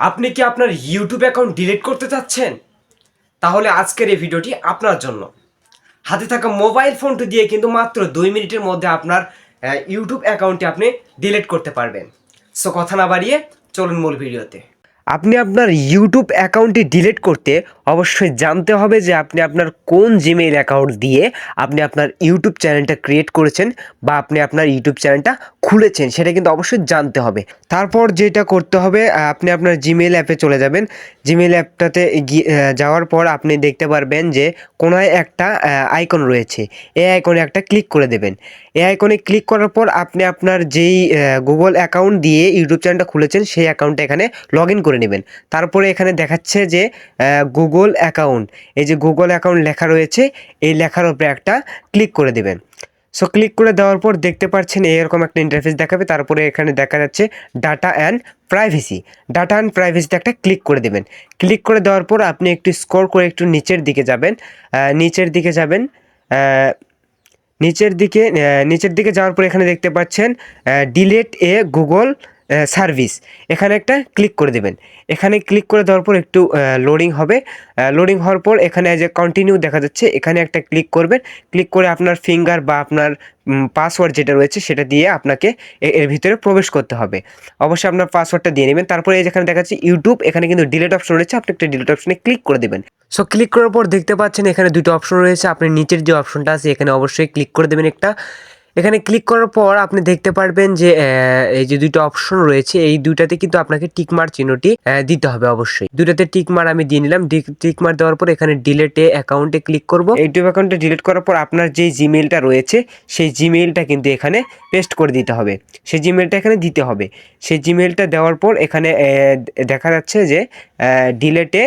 আপনি কি আপনার ইউটিউব অ্যাকাউন্ট ডিলিট করতে চাচ্ছেন? তাহলে আজকের এই ভিডিওটি আপনার জন্য। হাতে থাকা মোবাইল ফোনটি দিয়ে কিন্তু মাত্র 2 মিনিটের মধ্যে আপনার ইউটিউব অ্যাকাউন্টটি আপনি ডিলিট করতে পারবেন। সো কথা না বাড়িয়ে চলুন মূল ভিডিওতে। আপনি আপনার ইউটিউব অ্যাকাউন্টটি ডিলিট করতে অবশ্যই জানতে হবে যে আপনি আপনার কোন জিমেইল অ্যাকাউন্ট দিয়ে আপনি আপনার ইউটিউব চ্যানেলটা ক্রিয়েট করেছেন বা আপনি আপনার ইউটিউব চ্যানেলটা খুলেছেন, সেটা কিন্তু অবশ্যই জানতে হবে। তারপর যেটা করতে হবে, আপনি আপনার জিমেইল অ্যাপে চলে যাবেন। জিমেইল অ্যাপটাতে যাওয়ার পর আপনি দেখতে পারবেন যে কোনায় একটা আইকন রয়েছে। এই আইকনে একটা ক্লিক করে দেবেন। এই আইকনে ক্লিক করার পর আপনি আপনার যেই গুগল অ্যাকাউন্ট দিয়ে ইউটিউব চ্যানেলটা খুলেছেন সেই অ্যাকাউন্টটা এখানে লগ ইন করে নেবেন। তারপরে এখানে দেখাচ্ছে যে গুগল অ্যাকাউন্ট, এই যে গুগল অ্যাকাউন্ট লেখা রয়েছে, এই লেখার উপরে একটা ক্লিক করে দেবেন। সো ক্লিক করে দেওয়ার পর দেখতে পাচ্ছেন এরকম একটা ইন্টারফেস দেখাবে। তারপরে এখানে দেখা যাচ্ছে data and privacy. Data and প্রাইভেসিতে একটা ক্লিক করে দেবেন। ক্লিক করে দেওয়ার পর আপনি একটু স্ক্রল করে একটু নিচের দিকে যাবেন। নিচের দিকে যাবেন। নিচের দিকে যাওয়ার পর এখানে দেখতে পাচ্ছেন ডিলেট এ গুগল সার্ভিস, এখানে একটা ক্লিক করে দেবেন। এখানে ক্লিক করে দেওয়ার পর একটু লোডিং হবে। লোডিং হওয়ার পর এখানে যে কন্টিনিউ দেখা যাচ্ছে, এখানে একটা ক্লিক করবেন। ক্লিক করে আপনার ফিঙ্গার বা আপনার পাসওয়ার্ড যেটা রয়েছে সেটা দিয়ে আপনাকে এর ভিতরে প্রবেশ করতে হবে। অবশ্যই আপনার পাসওয়ার্ডটা দিয়ে নেবেন। তারপরে এই যেখানে দেখা যাচ্ছে ইউটিউব, এখানে কিন্তু ডিলিট অপশন রয়েছে, আপনি একটা ডিলিট অপশনে ক্লিক করে দেবেন। সো ক্লিক করার পর দেখতে পাচ্ছেন এখানে দুটো অপশন রয়েছে। আপনি নিচের যে অপশনটা আছে এখানে অবশ্যই ক্লিক করে দেবেন একটা। এখানে ক্লিক করার পর আপনি দেখতে পারবেন যে এই যে দুটো অপশন রয়েছে, এই দুইটাতে কিন্তু আপনাকে টিকমার চিহ্নটি দিতে হবে। অবশ্যই দুইটাতে টিকমার আমি দিয়ে নিলাম। টিকমার দেওয়ার পর এখানে ডিলেটে অ্যাকাউন্টে ক্লিক করব। ইউটিউব অ্যাকাউন্টে ডিলিট করার পর আপনার যেই জিমেইলটা রয়েছে সেই জিমেইলটা কিন্তু এখানে পেস্ট করে দিতে হবে। সেই জিমেইলটা এখানে দিতে হবে। সেই জিমেইলটা দেওয়ার পর এখানে দেখা যাচ্ছে যে ডিলেটে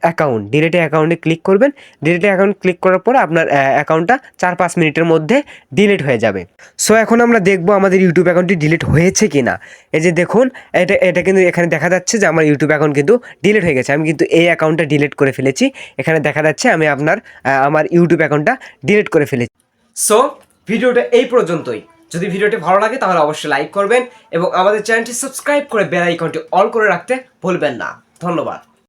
অ্যাকাউন্ট, ডিলিট অ্যাকাউন্টে ক্লিক করবেন। ডিলিট অ্যাকাউন্ট ক্লিক করার পর আপনার অ্যাকাউন্টটা 4-5 মিনিটের মধ্যে ডিলিট হয়ে যাবে। সো এখন আমরা দেখব আমাদের ইউটিউব অ্যাকাউন্টটি ডিলিট হয়েছে কিনা। এই যে দেখুন, এটা কিন্তু এখানে দেখা যাচ্ছে যে আমার ইউটিউব অ্যাকাউন্ট কিন্তু ডিলিট হয়ে গেছে। আমি কিন্তু এই অ্যাকাউন্টটা ডিলিট করে ফেলেছি। এখানে দেখা যাচ্ছে আমি আমার ইউটিউব অ্যাকাউন্টটা ডিলিট করে ফেলেছি। সো ভিডিওটা এই পর্যন্তই। যদি ভিডিওটি ভালো লাগে তাহলে অবশ্যই লাইক করবেন এবং আমাদের চ্যানেলটি সাবস্ক্রাইব করে বেল আইকনটি অল করে রাখতে ভুলবেন না। ধন্যবাদ।